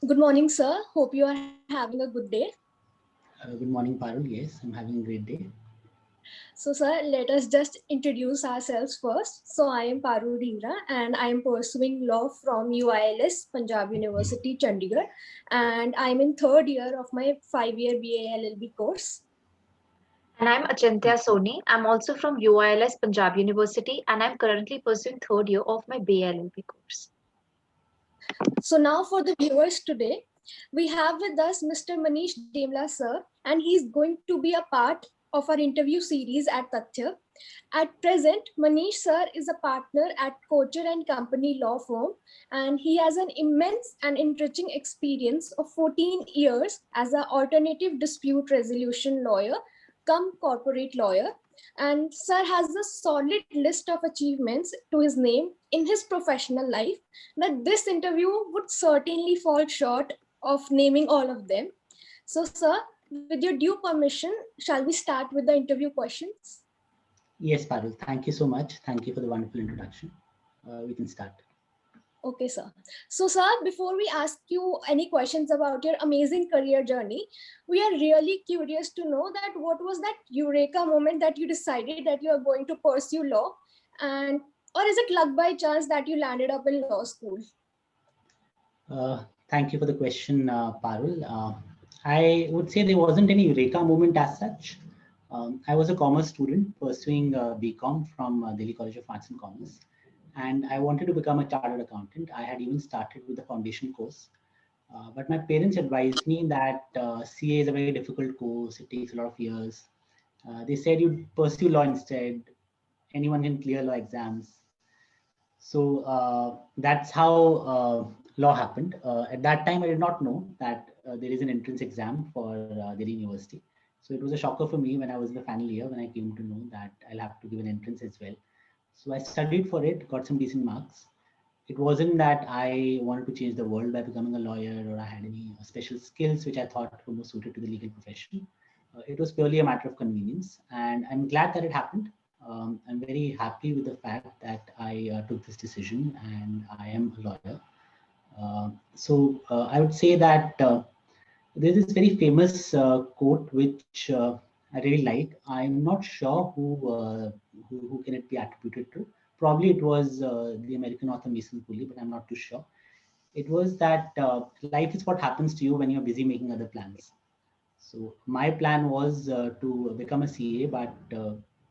Good morning, sir. Hope you are having a good day. Good morning, Parul. Yes, I'm having a great day. So, sir, let us just introduce ourselves first. So, I am Parul Dhingra and I am pursuing law from UILS, Punjab University, Chandigarh. And I'm in third year of my 5-year BA LLB course. And I'm Achintya Soni. I'm also from UILS Punjab University and I'm currently pursuing third year of my BLLB course. So, now for the viewers today, we have with us Mr. Manish Demla, sir, and he's going to be a part of our interview series at Tathya. At present, Manish sir is a partner at Kocher and Company law firm, and he has an immense and enriching experience of 14 years as an alternative dispute resolution lawyer, come corporate lawyer. And sir has a solid list of achievements to his name in his professional life that this interview would certainly fall short of naming all of them. So, sir, with your due permission, shall we start with the interview questions? Yes, Parul. Thank you so much. Thank you for the wonderful introduction. We can start. Okay, sir. So, sir, before we ask you any questions about your amazing career journey, we are really curious to know that what was that eureka moment that you decided that you are going to pursue law, and or is it luck by chance that you landed up in law school? Thank you for the question, Parul. I would say there wasn't any eureka moment as such. I was a commerce student pursuing BCom from Delhi College of Arts and Commerce, and I wanted to become a chartered accountant. I had even started with the foundation course. But my parents advised me that CA is a very difficult course. It takes a lot of years. They said you pursue law instead. Anyone can clear law exams. So that's how law happened. At that time, I did not know that there is an entrance exam for Delhi University. So it was a shocker for me when I was in the final year when I came to know that I'll have to give an entrance as well. So I studied for it, got some decent marks. It wasn't that I wanted to change the world by becoming a lawyer or I had any special skills which I thought were more suited to the legal profession. It was purely a matter of convenience, and I'm glad that it happened. I'm very happy with the fact that I took this decision and I am a lawyer. I would say that there's this very famous quote which I really like. I'm not sure who can it be attributed to. Probably it was the American author Mason Cooley, but I'm not too sure. It was that life is what happens to you when you're busy making other plans. So my plan was to become a CA, but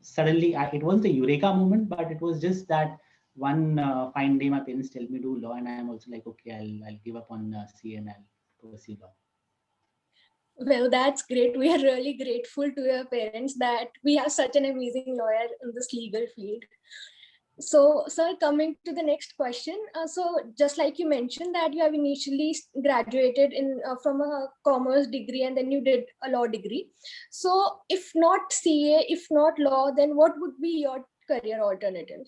suddenly it wasn't a eureka moment, but it was just that one fine day my parents tell me do law, and I'm also like, okay, I'll give up on CA and I'll pursue law. Well, that's great. We are really grateful to your parents that we have such an amazing lawyer in this legal field. So, sir, coming to the next question. So, just like you mentioned that you have initially graduated in from a commerce degree and then you did a law degree. So, if not CA, if not law, then what would be your career alternative?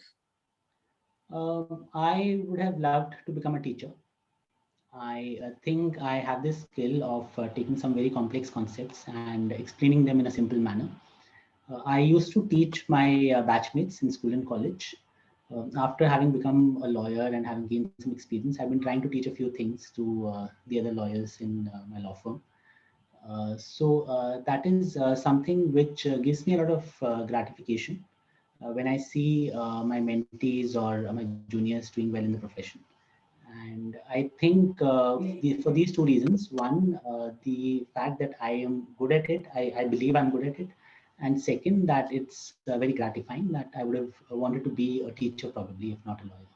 I would have loved to become a teacher. I think I have this skill of taking some very complex concepts and explaining them in a simple manner. I used to teach my batchmates in school and college. After having become a lawyer and having gained some experience, I've been trying to teach a few things to the other lawyers in my law firm. That is something which gives me a lot of gratification when I see my mentees or my juniors doing well in the profession. And I think for these two reasons, one, the fact that I am good at it, I believe I'm good at it. And second, that it's very gratifying that I would have wanted to be a teacher probably, if not a lawyer.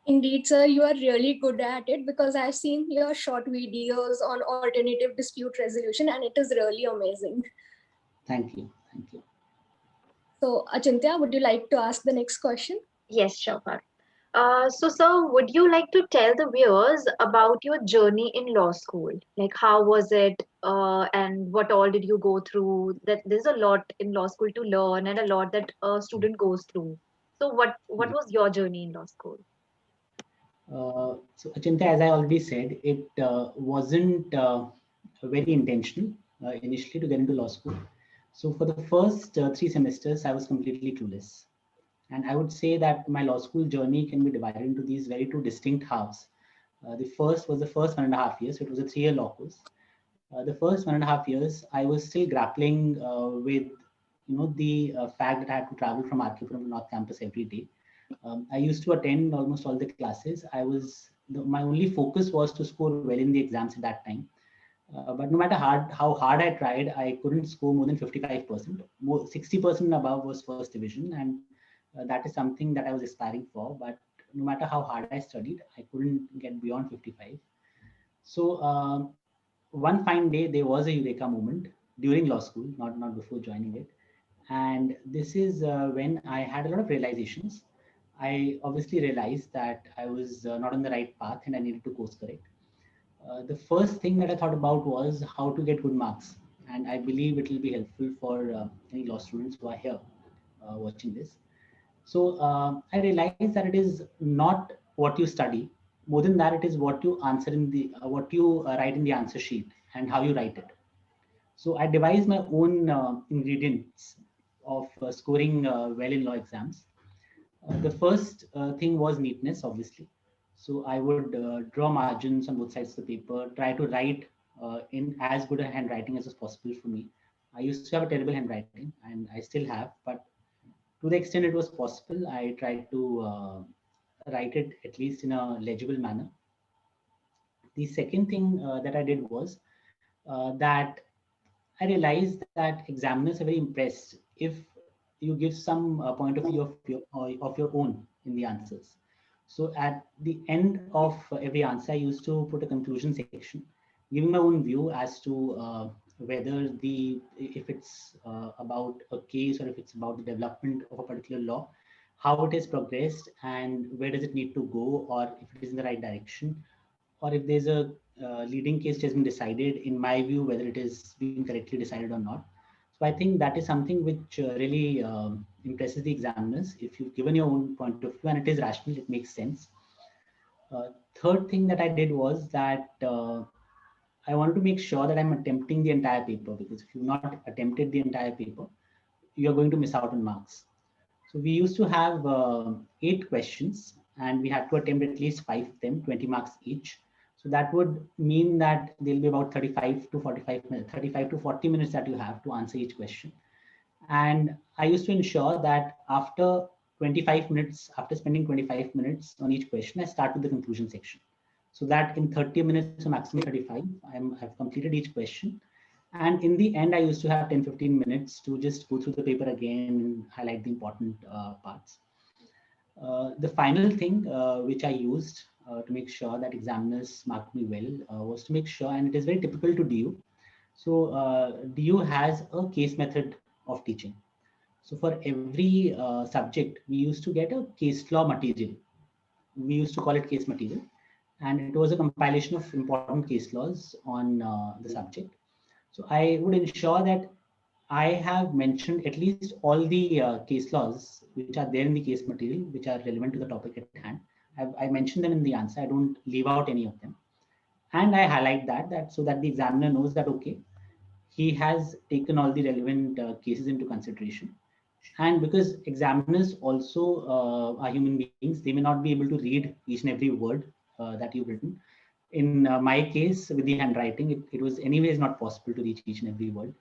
Indeed, sir, you are really good at it because I've seen your short videos on alternative dispute resolution and it is really amazing. Thank you. Thank you. So, Achintya, would you like to ask the next question? Yes, sure. So, sir, would you like to tell the viewers about your journey in law school? Like, how was it, and what all did you go through? That there's a lot in law school to learn, and a lot that a student goes through. So, what was your journey in law school? So, Achintya, as I already said, it wasn't very intentional initially to get into law school. So, for the first 3 semesters, I was completely clueless. And I would say that my law school journey can be divided into these very two distinct halves. The first was the first 1.5 years. So it was a 3-year law course. The first 1.5 years, I was still grappling with, the fact that I had to travel from RK from North Campus every day. I used to attend almost all the classes. My only focus was to score well in the exams at that time. But no matter how hard I tried, I couldn't score more than 55%. 60% and above was first division, and that is something that I was aspiring for. But no matter how hard I studied, I couldn't get beyond 55. So one fine day, there was a eureka moment during law school, not before joining it, and this is when I had a lot of realizations. I obviously realized that I was not on the right path and I needed to course correct. The first thing that I thought about was how to get good marks. And I believe it will be helpful for any law students who are here watching this. So I realized that it is not what you study. More than that, it is what you answer in the what you write in the answer sheet and how you write it. So I devised my own ingredients of scoring well in law exams. The first thing was neatness, obviously. So I would draw margins on both sides of the paper, try to write in as good a handwriting as was possible for me. I used to have a terrible handwriting, and I still have, but to the extent it was possible, I tried to write it at least in a legible manner. The second thing that I did was that I realized that examiners are very impressed if you give some point of view of your own in the answers. So at the end of every answer, I used to put a conclusion section, giving my own view as to whether if it's about a case or if it's about the development of a particular law, how it has progressed and where does it need to go, or if it is in the right direction, or if there's a leading case which has been decided, in my view, whether it is being correctly decided or not. So I think that is something which really impresses the examiners. If you've given your own point of view and it is rational, it makes sense. Third thing that I did was that I wanted to make sure that I'm attempting the entire paper, because if you've not attempted the entire paper, you're going to miss out on marks. So we used to have 8 questions and we had to attempt at least 5 of them, 20 marks each. So that would mean that there'll be about 35 to 45 minutes, 35 to 40 minutes that you have to answer each question. And I used to ensure that after 25 minutes, after spending 25 minutes on each question, I start with the conclusion section. So that in 30 minutes or maximum 35, I've completed each question. And in the end, I used to have 10-15 minutes to just go through the paper again and highlight the important parts. The final thing which I used to make sure that examiners marked me well was to make sure, and it is very typical to DU. So DU has a case method of teaching. So for every subject, we used to get a case law material. We used to call it case material. And it was a compilation of important case laws on the subject. So I would ensure that I have mentioned at least all the case laws which are there in the case material, which are relevant to the topic at hand. I mentioned them in the answer. I don't leave out any of them. And I highlight that so that the examiner knows that, okay, he has taken all the relevant cases into consideration. And because examiners also are human beings, they may not be able to read each and every word that you've written. In my case, with the handwriting, it was anyways not possible to reach each and every word.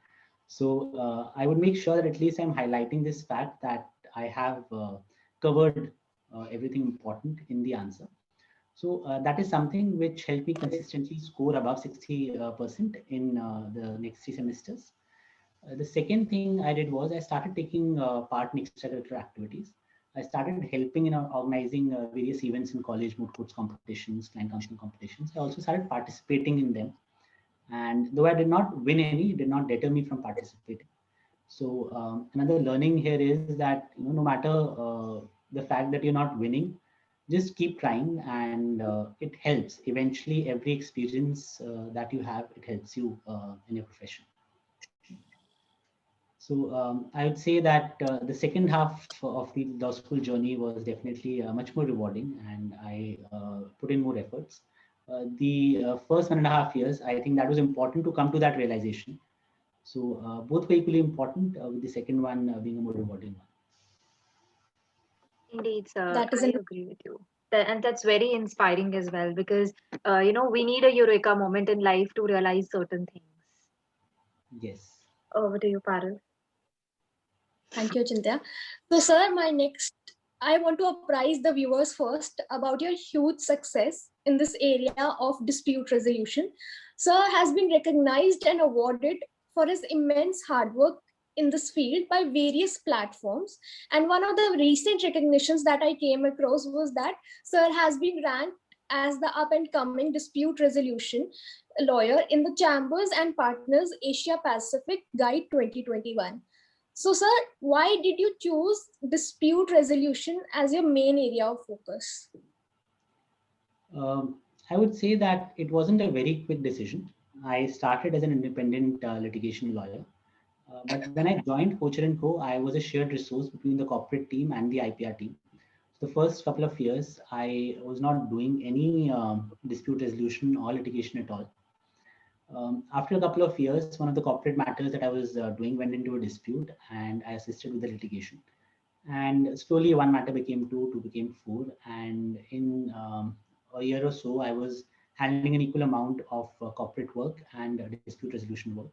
So I would make sure that at least I'm highlighting this fact that I have covered everything important in the answer. So that is something which helped me consistently score above 60% in the next 3 semesters. The second thing I did was I started taking part in extracurricular activities. I started helping in organizing various events in college, moot courts competitions, client counseling competitions. I also started participating in them. And though I did not win any, it did not deter me from participating. So another learning here is that no matter the fact that you're not winning, just keep trying, and it helps. Eventually, every experience that you have, it helps you in your profession. So I would say that the second half of the law school journey was definitely much more rewarding, and I put in more efforts. The first 1.5 years, I think that was important to come to that realization. So both were equally important, with the second one being a more rewarding one. Indeed, sir. That is I an agree with you. And that's very inspiring as well, because we need a eureka moment in life to realize certain things. Yes. Over to you, Parul. Thank you, Chintya. So, sir, I want to apprise the viewers first about your huge success in this area of dispute resolution. Sir has been recognized and awarded for his immense hard work in this field by various platforms. And one of the recent recognitions that I came across was that Sir has been ranked as the up and coming dispute resolution lawyer in the Chambers and Partners Asia Pacific Guide 2021. So, sir, why did you choose dispute resolution as your main area of focus? I would say that it wasn't a very quick decision. I started as an independent litigation lawyer. But when I joined Pocher & Co., I was a shared resource between the corporate team and the IPR team. So the first couple of years, I was not doing any dispute resolution or litigation at all. After a couple of years, one of the corporate matters that I was doing went into a dispute, and I assisted with the litigation. And slowly, one matter became two became four, and in a year or so, I was handling an equal amount of corporate work and dispute resolution work.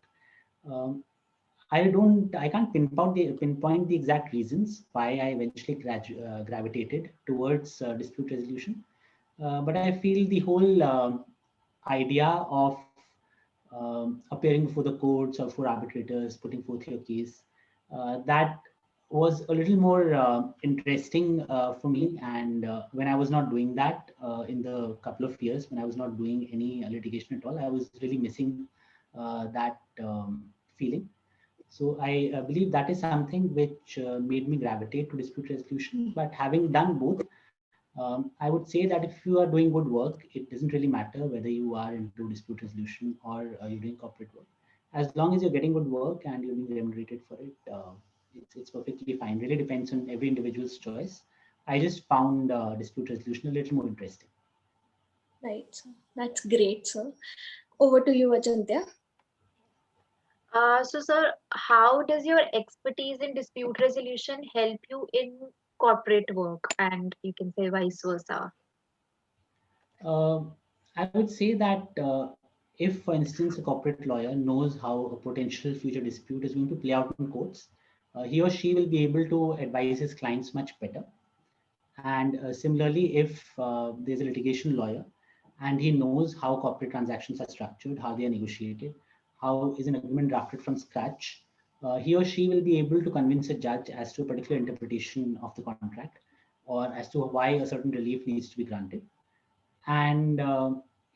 Um, I can't pinpoint the exact reasons why I eventually gravitated towards dispute resolution, but I feel the whole idea of appearing before the courts or for arbitrators, putting forth your case, that was a little more interesting for me. And when I was not doing that in the couple of years, when I was not doing any litigation at all, I was really missing that feeling. So I believe that is something which made me gravitate to dispute resolution. But having done both, I would say that if you are doing good work, it doesn't really matter whether you are into dispute resolution or you're doing corporate work. As long as you're getting good work and you're being remunerated for it, it's perfectly fine. Really depends on every individual's choice. I just found dispute resolution a little more interesting. Right. That's great, sir. Over to you, Ajantya. So, sir, how does your expertise in dispute resolution help you in corporate work, and you can say vice versa? I would say that if, for instance, a corporate lawyer knows how a potential future dispute is going to play out in courts, he or she will be able to advise his clients much better. And similarly, if there's a litigation lawyer and he knows how corporate transactions are structured, how they are negotiated, how is an agreement drafted from scratch, he or she will be able to convince a judge as to a particular interpretation of the contract or as to why a certain relief needs to be granted. And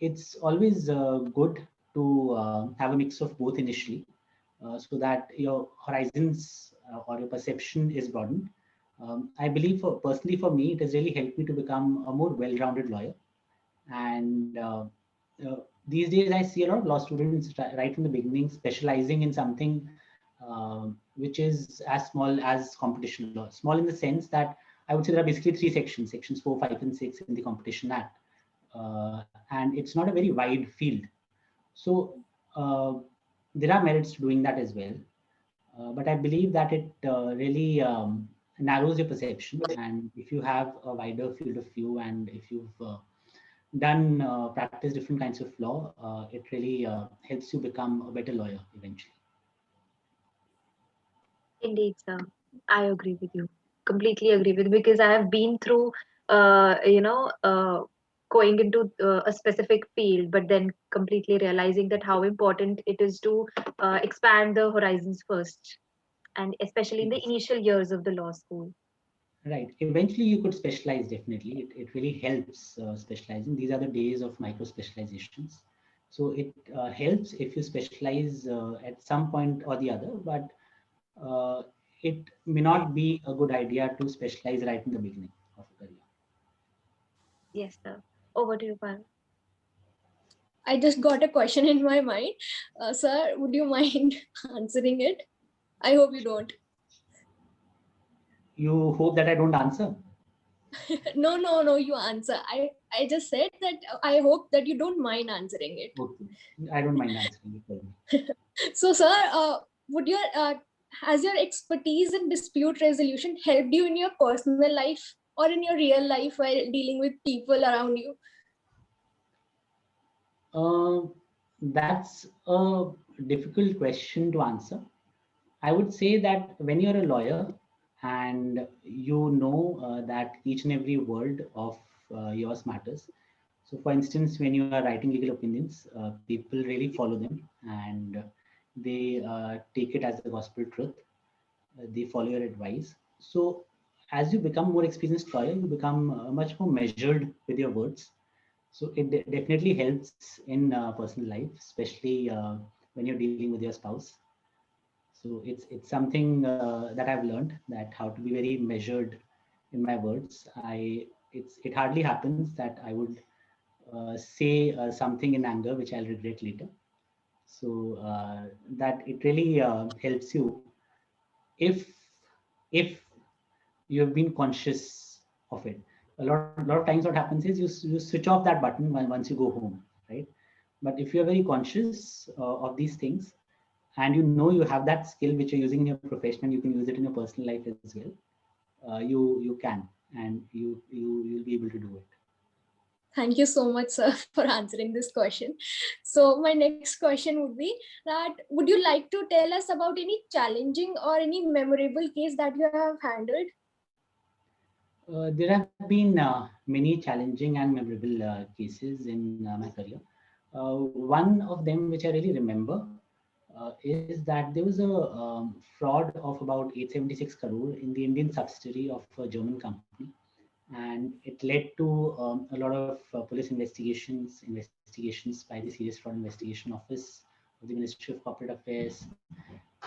it's always good to have a mix of both initially, so that your horizons or your perception is broadened. I believe personally for me, it has really helped me to become a more well-rounded lawyer. And these days, I see a lot of law students right from the beginning specializing in something which is as small as competition law. Small in the sense that I would say there are basically three sections: sections 4, 5, and 6 in the Competition Act, and it's not a very wide field. So there are merits to doing that as well. But I believe that it really narrows your perception. And if you have a wider field of view, and if you've done practice different kinds of law, it really helps you become a better lawyer eventually. Indeed, sir. I agree with you. Completely agree with you, because I have been through, going into a specific field, but then completely realizing that how important it is to expand the horizons first, and especially in the Yes. initial years of the law school. Right. Eventually, you could specialize. Definitely, it really helps specializing. These are the days of micro specializations. So it helps if you specialize at some point or the other, but it may not be a good idea to specialize right in the beginning of a career. Yes, sir. Over to you, Parul. I just got a question in my mind. Sir, would you mind answering it? I hope you don't. You hope that I don't answer? No, you answer. I just said that I hope that you don't mind answering it. Okay. I don't mind answering it. So, sir, would your has your expertise in dispute resolution helped you in your personal life or in your real life while dealing with people around you? That's a difficult question to answer. I would say that when you're a lawyer and you know that each and every word of yours matters. So, for instance, when you are writing legal opinions, people really follow them and they take it as the gospel truth. They follow your advice. So, as you become more experienced lawyer, you become much more measured with your words. So, it definitely helps in personal life, especially when you're dealing with your spouse. So it's something that I've learned, that how to be very measured in my words. It hardly happens that I would say something in anger which I'll regret later. So that it really helps you if if you have been conscious of it. A lot of times what happens is you switch off that button once you go home, right? But if you're very conscious of these things, and you know you have that skill which you're using in your profession and you can use it in your personal life as well, you can, and you'll be able to do it. Thank you so much, sir, for answering this question. So my next question would be that would you like to tell us about any challenging or any memorable case that you have handled? There have been many challenging and memorable cases in my career. One of them which I really remember is that there was a fraud of about 876 crore in the Indian subsidiary of a German company, and it led to a lot of police investigations by the Serious Fraud Investigation Office of the Ministry of Corporate Affairs.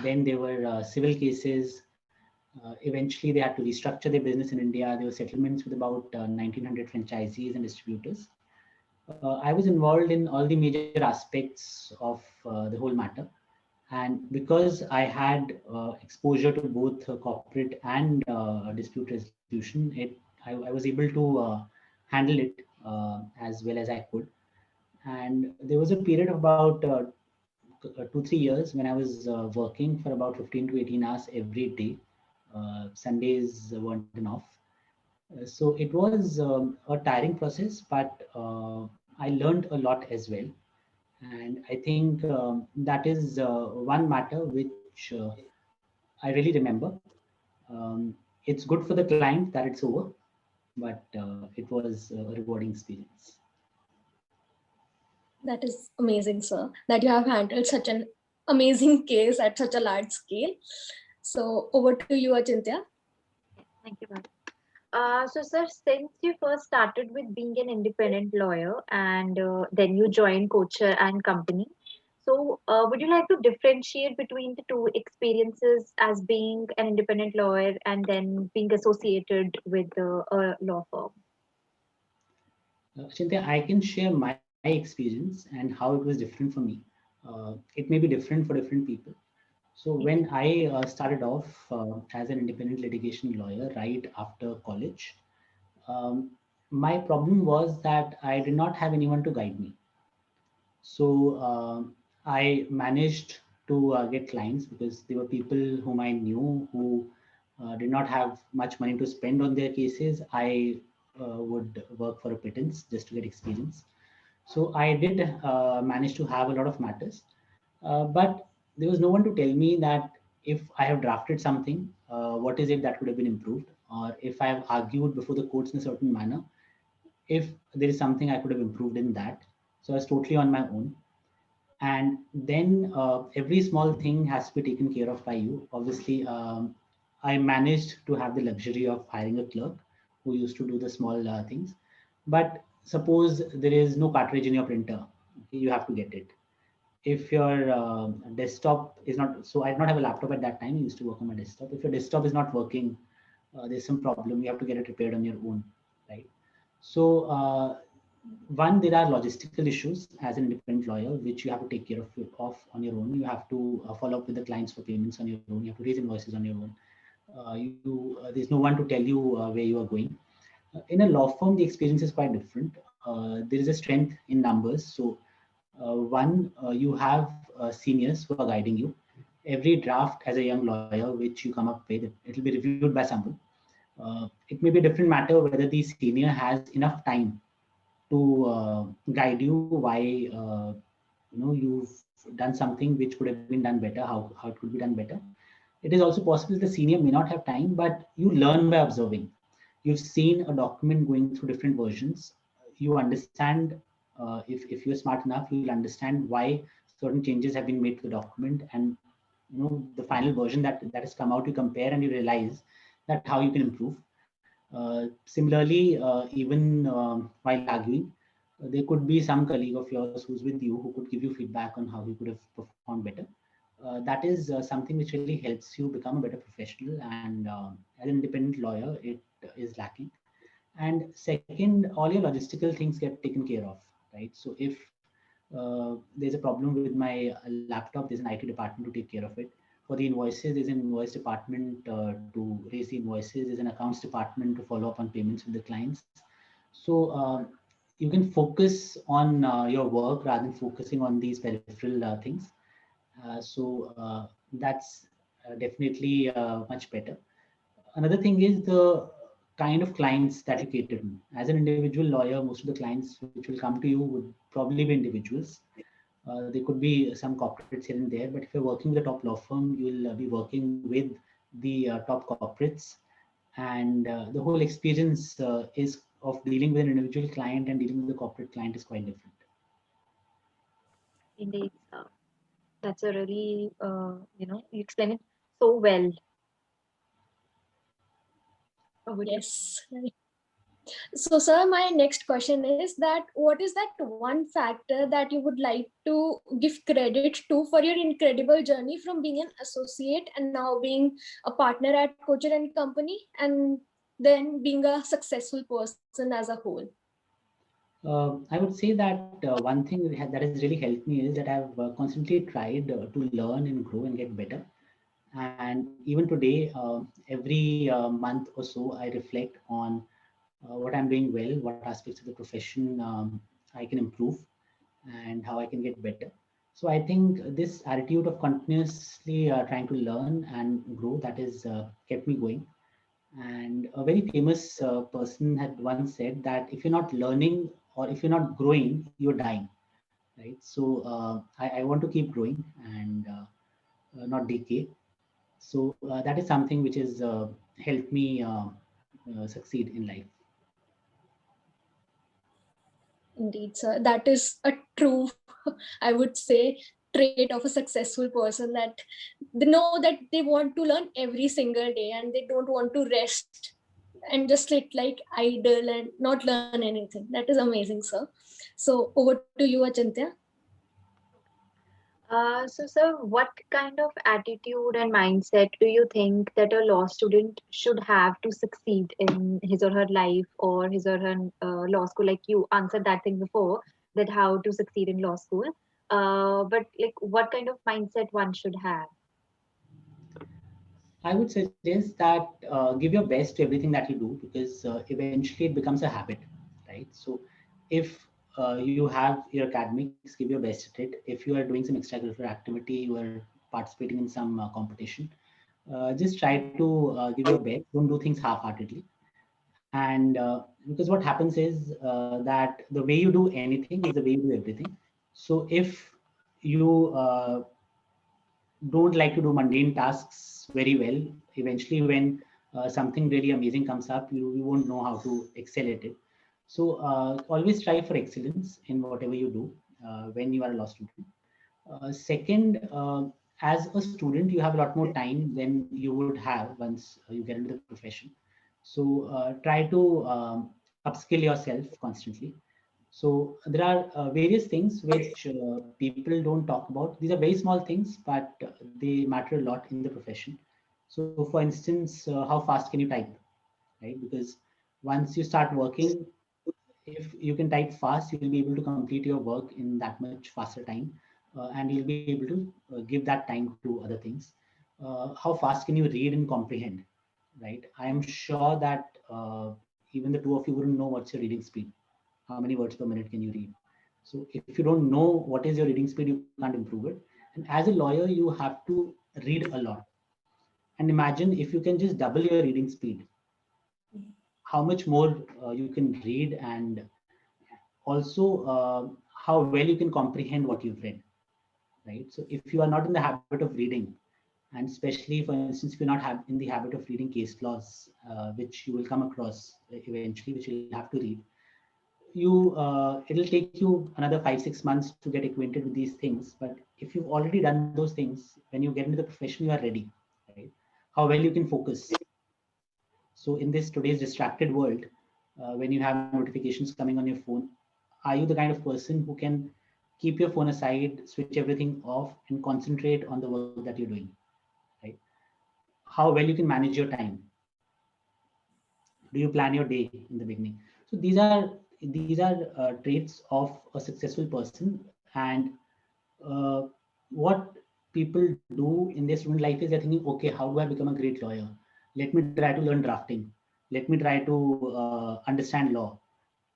Then there were civil cases. Eventually, they had to restructure their business in India. There were settlements with about 1,900 franchisees and distributors. I was involved in all the major aspects of the whole matter. And because I had exposure to both corporate and dispute resolution, I was able to handle it as well as I could. And there was a period of about 2-3 years when I was working for about 15 to 18 hours every day. Sundays weren't enough. So it was a tiring process, but I learned a lot as well. And I think that is one matter which I really remember. It's good for the client that it's over, but it was a rewarding experience. That is amazing, sir, that you have handled such an amazing case at such a large scale. So over to you, Achintya. Thank you, ma'am. So, sir, since you first started with being an independent lawyer and then you joined Kocher and Company, so would you like to differentiate between the two experiences as being an independent lawyer and then being associated with a law firm? Chinthya, I can share my experience and how it was different for me. It may be different for different people. So when I started off as an independent litigation lawyer right after college, um, my problem was that I did not have anyone to guide me. So I managed to get clients because they were people whom I knew who did not have much money to spend on their cases. I would work for a pittance just to get experience. So I did manage to have a lot of matters, but there was no one to tell me that if I have drafted something, what is it that could have been improved, or if I have argued before the courts in a certain manner, if there is something I could have improved in that. So I was totally on my own. And then every small thing has to be taken care of by you. Obviously, I managed to have the luxury of hiring a clerk who used to do the small things. But suppose there is no cartridge in your printer, okay, you have to get it. If your desktop is not, so I did not have a laptop at that time, I used to work on my desktop. If your desktop is not working, there's some problem, you have to get it repaired on your own, right? So one, there are logistical issues as an independent lawyer, which you have to take care of on your own. You have to follow up with the clients for payments on your own. You have to raise invoices on your own. There's no one to tell you where you are going. In a law firm, the experience is quite different. There is a strength in numbers. So one, you have seniors who are guiding you. Every draft as a young lawyer, which you come up with, it will be reviewed by someone. It may be a different matter whether the senior has enough time to guide you why you've done something which could have been done better, how it could be done better. It is also possible the senior may not have time, but you learn by observing. You've seen a document going through different versions. You understand, if you're smart enough, you'll understand why certain changes have been made to the document, and the final version that has come out, you compare and you realize that how you can improve. Similarly, even while arguing, there could be some colleague of yours who's with you who could give you feedback on how you could have performed better. That is something which really helps you become a better professional, and as an independent lawyer, it is lacking. And second, all your logistical things get taken care of, right? So if there's a problem with my laptop, there's an IT department to take care of it. For the invoices, there's an invoice department to raise the invoices. There's an accounts department to follow up on payments with the clients. So you can focus on your work rather than focusing on these peripheral things. So that's definitely much better. Another thing is the kind of clients that you cater to. As an individual lawyer, most of the clients which will come to you would probably be individuals. There could be some corporates here and there, but if you're working with a top law firm, you will be working with the top corporates, and the whole experience is of dealing with an individual client and dealing with a corporate client is quite different. Indeed, that's a really, you explain it so well. Over to Yes. So, sir, my next question is that what is that one factor that you would like to give credit to for your incredible journey from being an associate and now being a partner at Kocher and Company, and then being a successful person as a whole? I would say that one thing that has really helped me is that I've constantly tried to learn and grow and get better. And even today, every month or so, I reflect on what I'm doing well, what aspects of the profession I can improve, and how I can get better. So I think this attitude of continuously trying to learn and grow, that has kept me going. And a very famous person had once said that if you're not learning or if you're not growing, you're dying, right? So I want to keep growing and not decay. So that is something which has helped me succeed in life. Indeed, sir. That is a true, I would say, trait of a successful person, that they know that they want to learn every single day and they don't want to rest and just sit like idle and not learn anything. That is amazing, sir. So over to you, Achintya. So, sir, what kind of attitude and mindset do you think that a law student should have to succeed in his or her life or his or her law school? Like you answered that thing before, that how to succeed in law school. But like, what kind of mindset one should have? I would suggest that give your best to everything that you do, because eventually it becomes a habit, right? So if you have your academics, give your best at it. If you are doing some extracurricular activity, you are participating in some competition, just try to give your best. Don't do things half-heartedly. And because what happens is that the way you do anything is the way you do everything. So if you don't like to do mundane tasks very well, eventually when something really amazing comes up, you won't know how to excel at it. So always strive for excellence in whatever you do when you are a law student. Second, as a student, you have a lot more time than you would have once you get into the profession. So try to upskill yourself constantly. So there are various things which people don't talk about. These are very small things, but they matter a lot in the profession. So, for instance, how fast can you type, right? Because once you start working, if you can type fast, you'll be able to complete your work in that much faster time, and you'll be able to give that time to other things. How fast can you read and comprehend, right? I am sure that even the two of you wouldn't know what's your reading speed. How many words per minute can you read? So if you don't know what is your reading speed, you can't improve it. And as a lawyer, you have to read a lot. And imagine if you can just double your reading speed, how much more you can read, and also how well you can comprehend what you've read, right? So if you are not in the habit of reading, and especially, for instance, if you're not in the habit of reading case laws, which you will come across eventually, which you'll have to read, it'll take you another 5 6 months to get acquainted with these things. But if you've already done those things, when you get into the profession, you are ready, right? How well you can focus. So in this today's distracted world, when you have notifications coming on your phone, are you the kind of person who can keep your phone aside, switch everything off, and concentrate on the work that you're doing, right? How well you can manage your time. Do you plan your day in the beginning? So these are traits of a successful person. And uh, what people do in their student life is they're thinking, okay, how do I become a great lawyer? Let me try to learn drafting. Let me try to understand law.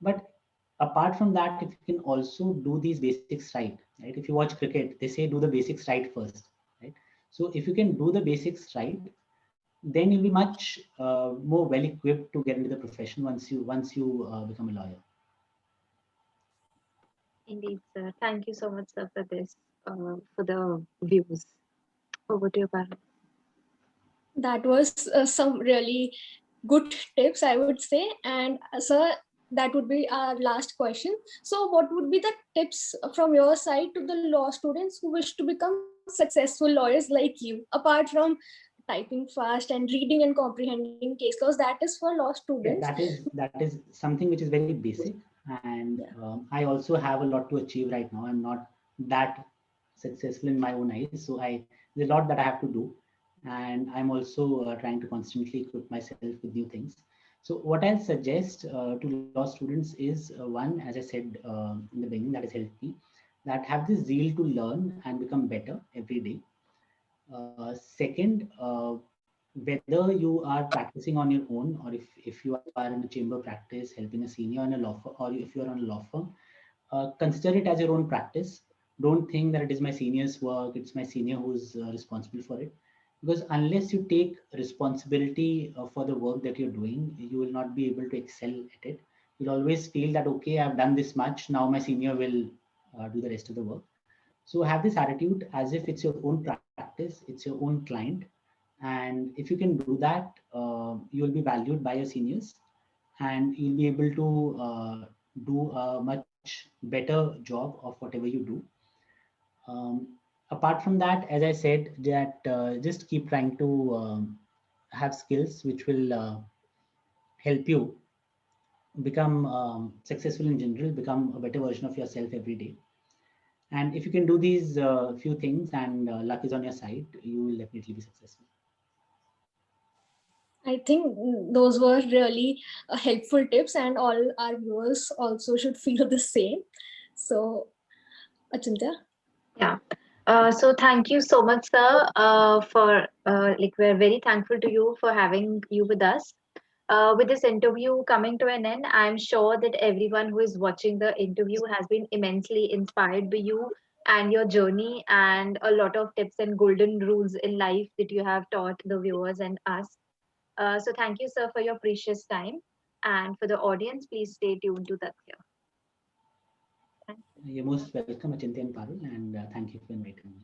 But apart from that, if you can also do these basics right? If you watch cricket, they say do the basics right first, right? So if you can do the basics right, then you'll be much more well equipped to get into the profession once you become a lawyer. Indeed, sir. Thank you so much, sir, for this, for the views. Over to you, Parul. That was some really good tips, I would say. And sir, that would be our last question. So what would be the tips from your side to the law students who wish to become successful lawyers like you, apart from typing fast and reading and comprehending case laws? That is for law students. Yeah, that is something which is very basic. And Yeah. I also have a lot to achieve right now. I'm not that successful in my own eyes, so there's a lot that I have to do. And I'm also trying to constantly equip myself with new things. So what I'll suggest to law students is, one, as I said in the beginning, that is help me, that have this zeal to learn and become better every day. Second, whether you are practicing on your own, or if you are in a chamber practice helping a senior in a law firm, or if you are on a law firm, consider it as your own practice. Don't think that it is my senior's work, it's my senior who's responsible for it. Because unless you take responsibility for the work that you're doing, you will not be able to excel at it. You'll always feel that, okay, I've done this much, now my senior will do the rest of the work. So have this attitude as if it's your own practice, it's your own client. And if you can do that, you will be valued by your seniors, and you'll be able to do a much better job of whatever you do. Apart from that, as I said, that just keep trying to have skills which will help you become successful in general, become a better version of yourself every day. And if you can do these few things, and luck is on your side, you will definitely be successful. I think those were really helpful tips, and all our viewers also should feel the same. So, Achintya. Yeah. So thank you so much, sir, for like we're very thankful to you for having you with us. With this interview coming to an end, I'm sure that everyone who is watching the interview has been immensely inspired by you and your journey, and a lot of tips and golden rules in life that you have taught the viewers and us. So thank you, sir, for your precious time. And for the audience, please stay tuned to Tathya. Thank you. You're most welcome, Achintya and Parul, and thank you for inviting me.